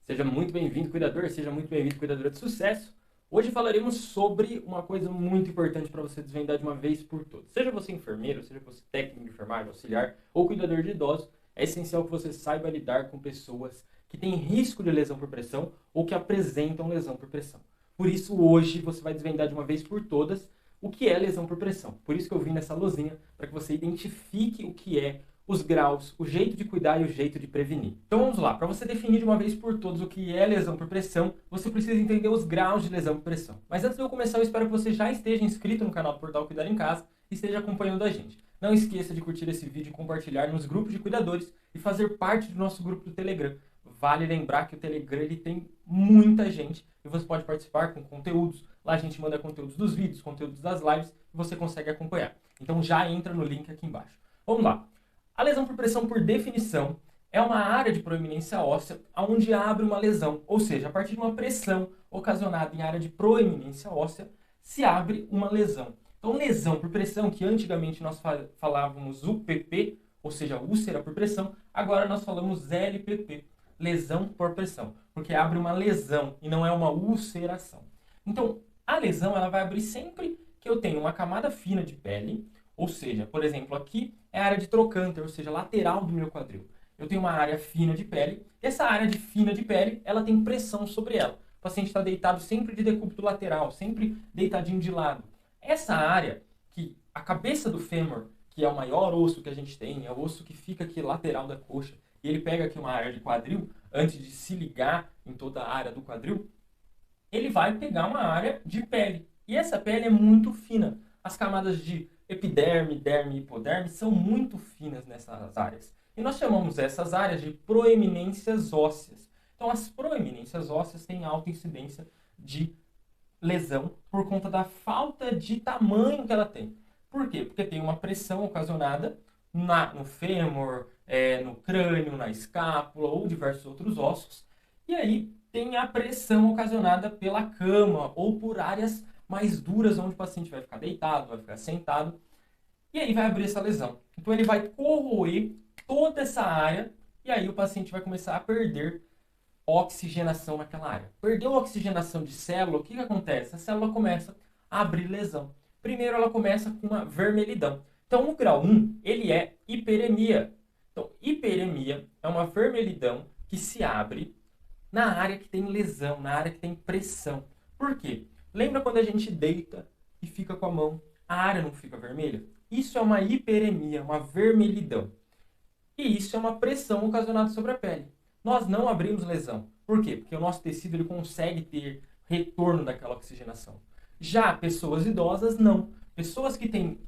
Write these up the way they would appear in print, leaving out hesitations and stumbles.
Seja muito bem-vindo, cuidador, seja muito bem-vindo, cuidadora de sucesso. Hoje falaremos sobre uma coisa muito importante para você desvendar de uma vez por todas. Seja você enfermeiro, seja você técnico de enfermagem, auxiliar ou cuidador de idosos, é essencial que você saiba lidar com pessoas que têm risco de lesão por pressão ou que apresentam lesão por pressão. Por isso, hoje você vai desvendar de uma vez por todas o que é lesão por pressão. Por isso que eu vim nessa luzinha, para que você identifique o que é, os graus, o jeito de cuidar e o jeito de prevenir. Então vamos lá, para você definir de uma vez por todas o que é lesão por pressão, você precisa entender os graus de lesão por pressão. Mas antes de eu começar, eu espero que você já esteja inscrito no canal do Portal Cuidar em Casa e esteja acompanhando a gente. Não esqueça de curtir esse vídeo e compartilhar nos grupos de cuidadores e fazer parte do nosso grupo do Telegram. Vale lembrar que o Telegram ele tem muita gente e você pode participar com conteúdos. Lá a gente manda conteúdos dos vídeos, conteúdos das lives e você consegue acompanhar. Então já entra no link aqui embaixo. Vamos lá. A lesão por pressão, por definição, é uma área de proeminência óssea onde abre uma lesão, ou seja, a partir de uma pressão ocasionada em área de proeminência óssea, se abre uma lesão. Então, lesão por pressão, que antigamente nós falávamos UPP, ou seja, úlcera por pressão, agora nós falamos LPP, lesão por pressão, porque abre uma lesão e não é uma ulceração. Então, a lesão ela vai abrir sempre que eu tenho uma camada fina de pele, ou seja, por exemplo, aqui é a área de trocânter, ou seja, lateral do meu quadril. Eu tenho uma área fina de pele, e essa área fina de pele, ela tem pressão sobre ela. O paciente está deitado sempre de decúbito lateral, sempre deitadinho de lado. Essa área, que a cabeça do fêmur, que é o maior osso que a gente tem, é o osso que fica aqui lateral da coxa, e ele pega aqui uma área de quadril, antes de se ligar em toda a área do quadril, ele vai pegar uma área de pele. E essa pele é muito fina. As camadas de epiderme, derme e hipoderme são muito finas nessas áreas. E nós chamamos essas áreas de proeminências ósseas. Então, as proeminências ósseas têm alta incidência de lesão por conta da falta de tamanho que ela tem. Por quê? Porque tem uma pressão ocasionada no fêmur, no crânio, na escápula ou diversos outros ossos. E aí tem a pressão ocasionada pela cama ou por áreas mais duras, onde o paciente vai ficar deitado, vai ficar sentado, e aí vai abrir essa lesão. Então ele vai corroer toda essa área, e aí o paciente vai começar a perder oxigenação naquela área. Perdeu a oxigenação de célula, o que acontece? A célula começa a abrir lesão. Primeiro ela começa com uma vermelhidão. Então o grau 1, ele é hiperemia. Então hiperemia é uma vermelhidão que se abre na área que tem lesão, na área que tem pressão. Por quê? Lembra quando a gente deita e fica com a mão, a área não fica vermelha? Isso é uma hiperemia, uma vermelhidão. E isso é uma pressão ocasionada sobre a pele. Nós não abrimos lesão. Por quê? Porque o nosso tecido ele consegue ter retorno daquela oxigenação. Já pessoas idosas, não. Pessoas que têm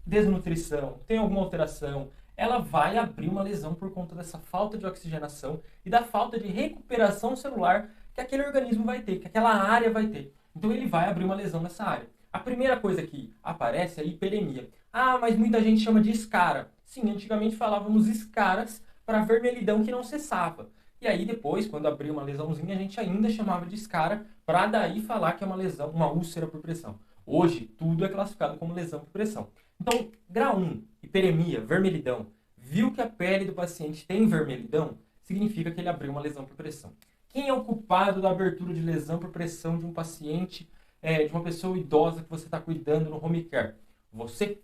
desnutrição, têm alguma alteração, ela vai abrir uma lesão por conta dessa falta de oxigenação e da falta de recuperação celular que aquele organismo vai ter, que aquela área vai ter. Então ele vai abrir uma lesão nessa área. A primeira coisa que aparece é a hiperemia. Ah, mas muita gente chama de escara. Sim, antigamente falávamos escaras para vermelhidão que não cessava. E aí depois, quando abriu uma lesãozinha, a gente ainda chamava de escara para daí falar que é uma lesão, uma úlcera por pressão. Hoje, tudo é classificado como lesão por pressão. Então, grau 1, hiperemia, vermelhidão. Viu que a pele do paciente tem vermelhidão? Significa que ele abriu uma lesão por pressão. Quem é o culpado da abertura de lesão por pressão de um paciente, de uma pessoa idosa que você está cuidando no home care? Você.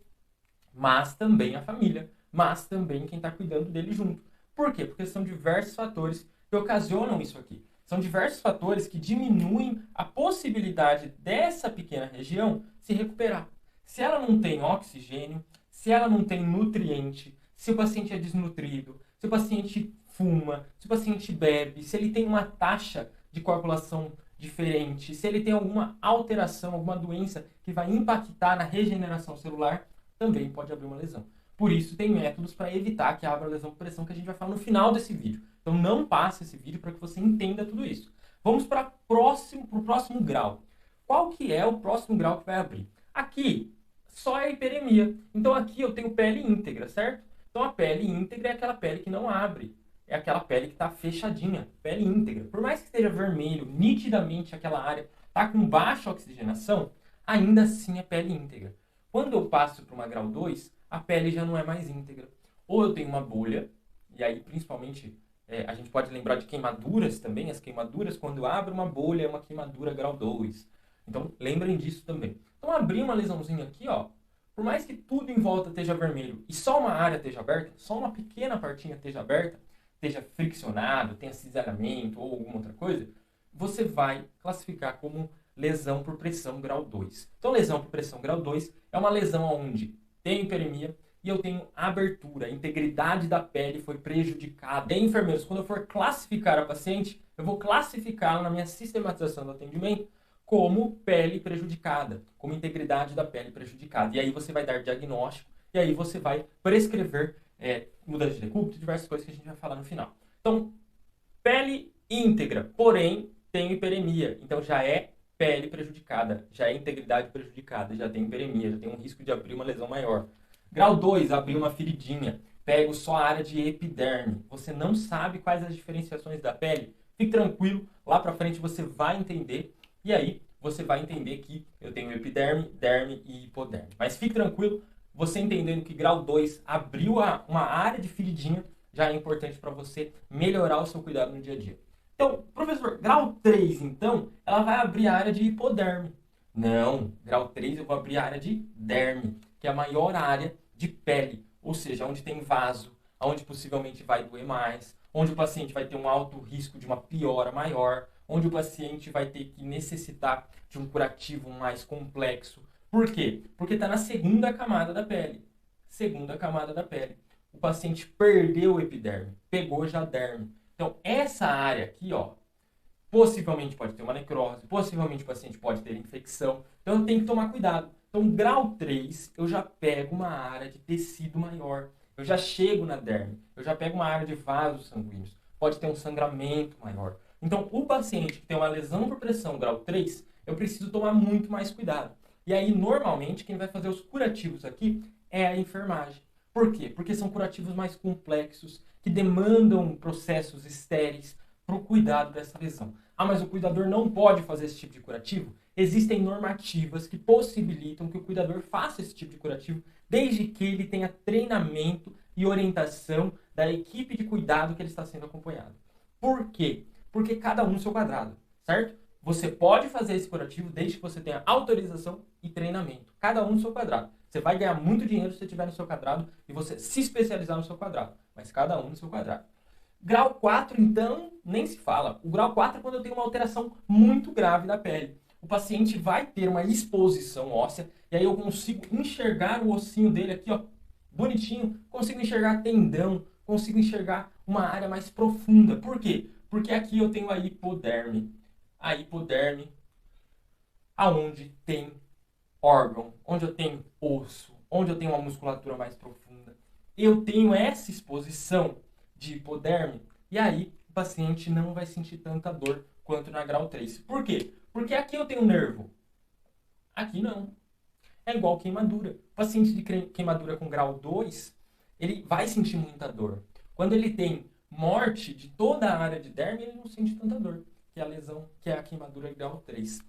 Mas também a família. Mas também quem está cuidando dele junto. Por quê? Porque são diversos fatores que ocasionam isso aqui. São diversos fatores que diminuem a possibilidade dessa pequena região se recuperar. Se ela não tem oxigênio, se ela não tem nutriente, se o paciente é desnutrido, se o paciente fuma, se o paciente bebe, se ele tem uma taxa de coagulação diferente, se ele tem alguma alteração, alguma doença que vai impactar na regeneração celular, também pode abrir uma lesão. Por isso, tem métodos para evitar que abra lesão por pressão que a gente vai falar no final desse vídeo. Então, não passe esse vídeo para que você entenda tudo isso. Vamos para o próximo grau. Qual que é o próximo grau que vai abrir? Aqui, só é hiperemia. Então, aqui eu tenho pele íntegra, certo? Então, a pele íntegra é aquela pele que não abre. É aquela pele que está fechadinha, pele íntegra. Por mais que esteja vermelho, nitidamente aquela área está com baixa oxigenação, ainda assim é pele íntegra. Quando eu passo para uma grau 2, a pele já não é mais íntegra. Ou eu tenho uma bolha, e aí principalmente A gente pode lembrar de queimaduras também. As queimaduras, quando abre uma bolha, é uma queimadura grau 2. Então, lembrem disso também. Então, abrir uma lesãozinha aqui, ó, por mais que tudo em volta esteja vermelho e só uma área esteja aberta, só uma pequena partinha esteja aberta, esteja friccionado, tenha cisalhamento ou alguma outra coisa, você vai classificar como lesão por pressão grau 2. Então, lesão por pressão grau 2 é uma lesão onde tem hiperemia e eu tenho abertura, a integridade da pele foi prejudicada. E, enfermeiros, quando eu for classificar a paciente, eu vou classificá-la na minha sistematização do atendimento como pele prejudicada, como integridade da pele prejudicada. E aí você vai dar diagnóstico, e aí você vai prescrever mudança de decúbito, diversas coisas que a gente vai falar no final. Então, pele íntegra, porém tem hiperemia, então já é pele prejudicada, já é integridade prejudicada, já tem hiperemia, já tem um risco de abrir uma lesão maior. Grau 2, abrir uma feridinha, pego só a área de epiderme. Você não sabe quais as diferenciações da pele? Fique tranquilo, lá pra frente você vai entender. E aí, você vai entender que eu tenho epiderme, derme e hipoderme. Mas fique tranquilo, você entendendo que grau 2 abriu uma área de feridinha, já é importante para você melhorar o seu cuidado no dia a dia. Então, professor, grau 3, então, ela vai abrir a área de hipoderme. Não, grau 3 eu vou abrir a área de derme, que é a maior área de pele, ou seja, onde tem vaso, onde possivelmente vai doer mais, onde o paciente vai ter um alto risco de uma piora maior, onde o paciente vai ter que necessitar de um curativo mais complexo. Por quê? Porque está na segunda camada da pele. Segunda camada da pele. O paciente perdeu o epiderme, pegou já derme. Então, essa área aqui, ó, possivelmente pode ter uma necrose, possivelmente o paciente pode ter infecção. Então, eu tenho que tomar cuidado. Então, grau 3, eu já pego uma área de tecido maior. Eu já chego na derme. Eu já pego uma área de vasos sanguíneos. Pode ter um sangramento maior. Então, o paciente que tem uma lesão por pressão grau 3, eu preciso tomar muito mais cuidado. E aí, normalmente, quem vai fazer os curativos aqui é a enfermagem. Por quê? Porque são curativos mais complexos, que demandam processos estéreis para o cuidado dessa lesão. Ah, mas o cuidador não pode fazer esse tipo de curativo? Existem normativas que possibilitam que o cuidador faça esse tipo de curativo, desde que ele tenha treinamento e orientação da equipe de cuidado que ele está sendo acompanhado. Por quê? Porque cada um no seu quadrado, certo? Você pode fazer esse curativo desde que você tenha autorização e treinamento. Cada um no seu quadrado. Você vai ganhar muito dinheiro se você estiver no seu quadrado e você se especializar no seu quadrado. Mas cada um no seu quadrado. Grau 4, então, nem se fala. O grau 4 é quando eu tenho uma alteração muito grave da pele. O paciente vai ter uma exposição óssea e aí eu consigo enxergar o ossinho dele aqui, ó, bonitinho. Consigo enxergar tendão, consigo enxergar uma área mais profunda. Por quê? Porque aqui eu tenho a hipoderme. A hipoderme, aonde tem órgão, onde eu tenho osso, onde eu tenho uma musculatura mais profunda. Eu tenho essa exposição de hipoderme e aí o paciente não vai sentir tanta dor quanto na grau 3. Por quê? Porque aqui eu tenho nervo. Aqui não. É igual queimadura. O paciente de queimadura com grau 2, ele vai sentir muita dor. Quando ele tem morte de toda a área de derme, ele não sente tanta dor, que é a lesão, que é a queimadura grau 3.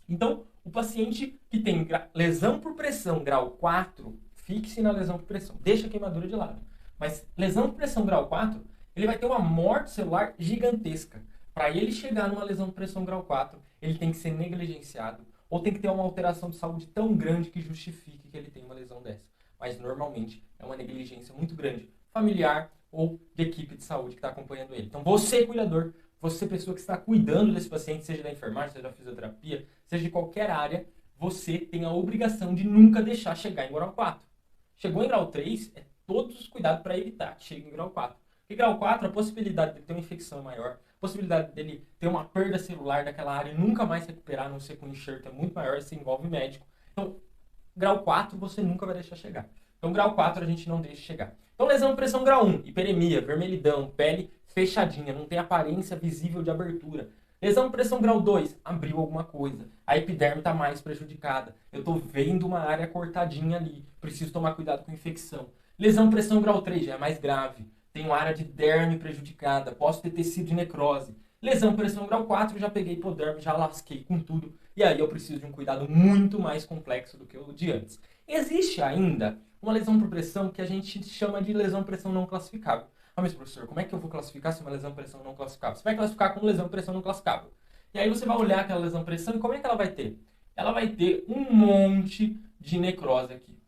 Então, o paciente que tem lesão por pressão grau 4, fixe na lesão por pressão, deixa a queimadura de lado. Mas lesão por pressão grau 4, ele vai ter uma morte celular gigantesca. Para ele chegar numa lesão por pressão grau 4, ele tem que ser negligenciado ou tem que ter uma alteração de saúde tão grande que justifique que ele tenha uma lesão dessa. Mas normalmente é uma negligência muito grande, familiar ou de equipe de saúde que está acompanhando ele. Então você, cuidador, você, pessoa que está cuidando desse paciente, seja da enfermagem, seja da fisioterapia, seja de qualquer área, você tem a obrigação de nunca deixar chegar em grau 4. Chegou em grau 3, é todos os cuidados para evitar que chegue em grau 4. Porque grau 4, a possibilidade de ter uma infecção maior, a possibilidade dele ter uma perda celular daquela área e nunca mais recuperar, a não ser com enxerto, é muito maior, isso envolve médico. Então, grau 4 você nunca vai deixar chegar. Então, grau 4 a gente não deixa chegar. Então, lesão de pressão grau 1, hiperemia, vermelhidão, pele fechadinha, não tem aparência visível de abertura. Lesão de pressão grau 2, abriu alguma coisa. A epiderme está mais prejudicada. Eu estou vendo uma área cortadinha ali. Preciso tomar cuidado com infecção. Lesão de pressão grau 3 já é mais grave. Tem uma área de derme prejudicada. Posso ter tecido de necrose. Lesão de pressão grau 4, já peguei hipoderme, já lasquei com tudo. E aí eu preciso de um cuidado muito mais complexo do que o de antes. Existe ainda uma lesão por pressão que a gente chama de lesão por pressão não classificável. Ah, mas professor, como é que eu vou classificar se uma lesão pressão não classificável? Você vai classificar como lesão pressão não classificável. E aí você vai olhar aquela lesão pressão e como é que ela vai ter? Ela vai ter um monte de necrose aqui.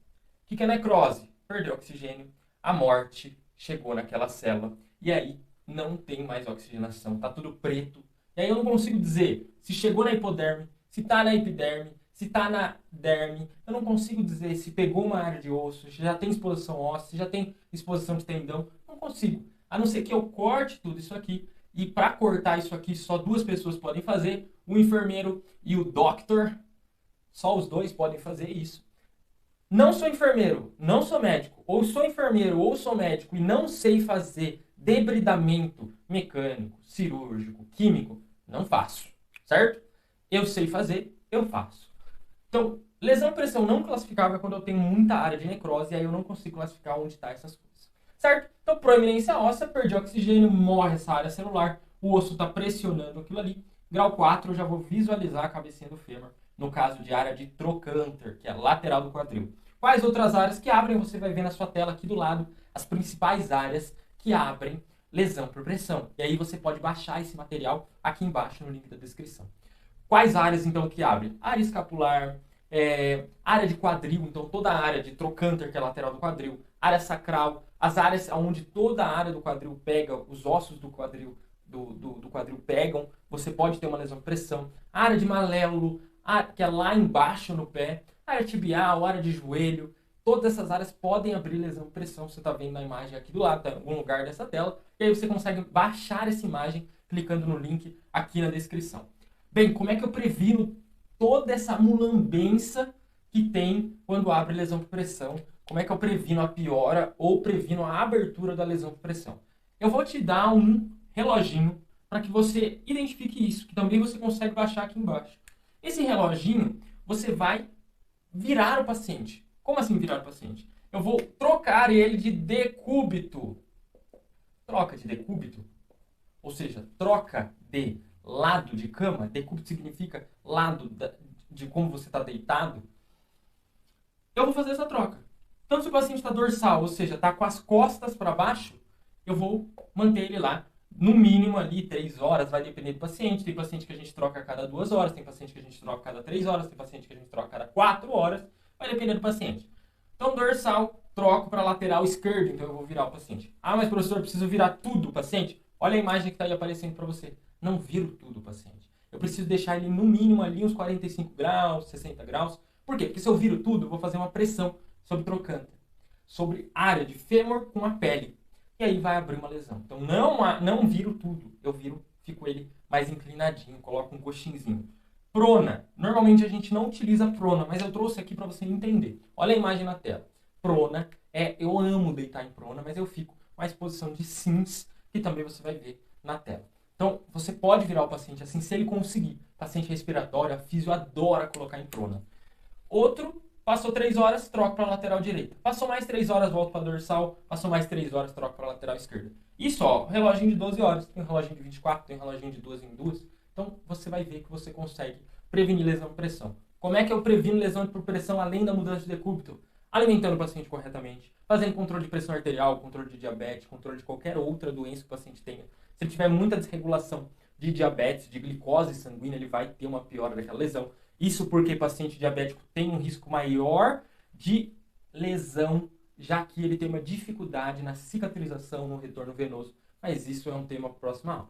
O que é necrose? Perdeu oxigênio, a morte chegou naquela célula e aí não tem mais oxigenação, tá tudo preto. E aí eu não consigo dizer se chegou na hipoderme, se tá na epiderme, se tá na derme. Eu não consigo dizer se pegou uma área de osso, se já tem exposição óssea, se já tem exposição de tendão. Não consigo. A não ser que eu corte tudo isso aqui. E para cortar isso aqui, só duas pessoas podem fazer. O enfermeiro e o doctor. Só os dois podem fazer isso. Não sou enfermeiro, não sou médico. Ou sou enfermeiro ou sou médico e não sei fazer debridamento mecânico, cirúrgico, químico. Não faço. Certo? Eu sei fazer, eu faço. Então, lesão pressão não classificável é quando eu tenho muita área de necrose e aí eu não consigo classificar onde está essas coisas. Certo? Então, proeminência óssea, perdi oxigênio, morre essa área celular, o osso está pressionando aquilo ali. Grau 4, eu já vou visualizar a cabecinha do fêmur, no caso de área de trocânter, que é a lateral do quadril. Quais outras áreas que abrem? Você vai ver na sua tela aqui do lado as principais áreas que abrem lesão por pressão. E aí você pode baixar esse material aqui embaixo no link da descrição. Quais áreas, então, que abrem? Área escapular, área de quadril, então toda a área de trocânter, que é a lateral do quadril, área sacral, as áreas onde toda a área do quadril pega, os ossos do quadril, do quadril pegam, você pode ter uma lesão por pressão. Área de maléolo, que é lá embaixo no pé, área tibial, área de joelho, todas essas áreas podem abrir lesão por pressão. Você está vendo na imagem aqui do lado, em algum lugar dessa tela, e aí você consegue baixar essa imagem clicando no link aqui na descrição. Bem, como é que eu previno toda essa mulambença que tem quando abre lesão por pressão? Como é que eu previno a piora ou previno a abertura da lesão por pressão? Eu vou te dar um reloginho para que você identifique isso, que também você consegue baixar aqui embaixo. Esse reloginho, você vai virar o paciente. Como assim virar o paciente? Eu vou trocar ele de decúbito. Troca de decúbito, ou seja, troca de lado de cama, decúbito significa lado de como você está deitado, eu vou fazer essa troca. Então, se o paciente está dorsal, ou seja, está com as costas para baixo, eu vou manter ele lá, no mínimo ali 3 horas, vai depender do paciente. Tem paciente que a gente troca a cada 2 horas, tem paciente que a gente troca a cada 3 horas, tem paciente que a gente troca a cada 4 horas, vai depender do paciente. Então, dorsal, troco para lateral esquerdo, então eu vou virar o paciente. Ah, mas professor, eu preciso virar tudo o paciente? Olha a imagem que está aí aparecendo para você. Não viro tudo o paciente. Eu preciso deixar ele no mínimo ali uns 45 graus, 60 graus. Por quê? Porque se eu viro tudo, eu vou fazer uma pressão sobre trocânter, sobre área de fêmur com a pele. E aí vai abrir uma lesão. Então não viro tudo. Eu fico ele mais inclinadinho, coloco um coxinzinho. Prona. Normalmente a gente não utiliza prona, mas eu trouxe aqui para você entender. Olha a imagem na tela. Prona eu amo deitar em prona, mas eu fico mais posição de sims, que também você vai ver na tela. Então, você pode virar o paciente assim, se ele conseguir. Paciente respiratório, a físio adora colocar em prona. Outro, passou 3 horas, troca para a lateral direita. Passou mais 3 horas, volta para a dorsal. Passou mais 3 horas, troca para a lateral esquerda. Isso, ó, reloginho de 12 horas. Tem um reloginho de 24, tem um reloginho de 2 em 2. Então, você vai ver que você consegue prevenir lesão por pressão. Como é que eu previno lesão por pressão além da mudança de decúbito? Alimentando o paciente corretamente, fazendo controle de pressão arterial, controle de diabetes, controle de qualquer outra doença que o paciente tenha. Se ele tiver muita desregulação de diabetes, de glicose sanguínea, ele vai ter uma piora daquela lesão. Isso porque o paciente diabético tem um risco maior de lesão, já que ele tem uma dificuldade na cicatrização, no retorno venoso. Mas isso é um tema para a próxima aula.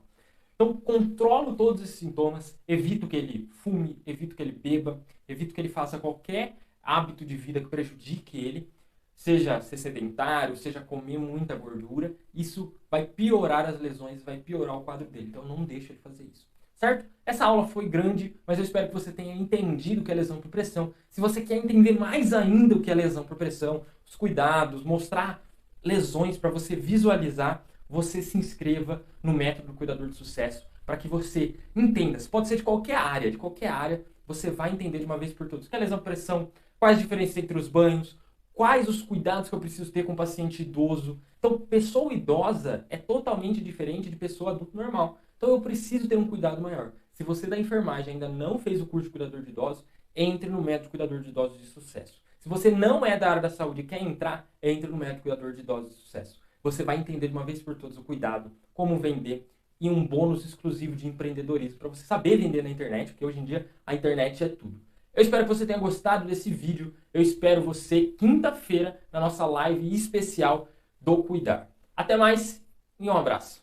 Então, controlo todos esses sintomas, evito que ele fume, evito que ele beba, evito que ele faça qualquer hábito de vida que prejudique ele, seja ser sedentário, seja comer muita gordura. Isso vai piorar as lesões, vai piorar o quadro dele. Então, não deixa ele fazer isso. Certo? Essa aula foi grande, mas eu espero que você tenha entendido o que é lesão por pressão. Se você quer entender mais ainda o que é lesão por pressão, os cuidados, mostrar lesões para você visualizar, você se inscreva no Método Cuidador de Sucesso para que você entenda. Pode ser de qualquer área, você vai entender de uma vez por todas o que é lesão por pressão, quais as diferenças entre os banhos, quais os cuidados que eu preciso ter com o paciente idoso. Então, pessoa idosa é totalmente diferente de pessoa adulta normal. Então, eu preciso ter um cuidado maior. Se você da enfermagem ainda não fez o curso de cuidador de idosos, entre no Método Cuidador de Idosos de Sucesso. Se você não é da área da saúde e quer entrar, entre no Método Cuidador de Idosos de Sucesso. você vai entender de uma vez por todas o cuidado, como vender e um bônus exclusivo de empreendedorismo para você saber vender na internet, porque hoje em dia a internet é tudo. Eu espero que você tenha gostado desse vídeo. Eu espero você quinta-feira na nossa live especial do Cuidar. Até mais e um abraço.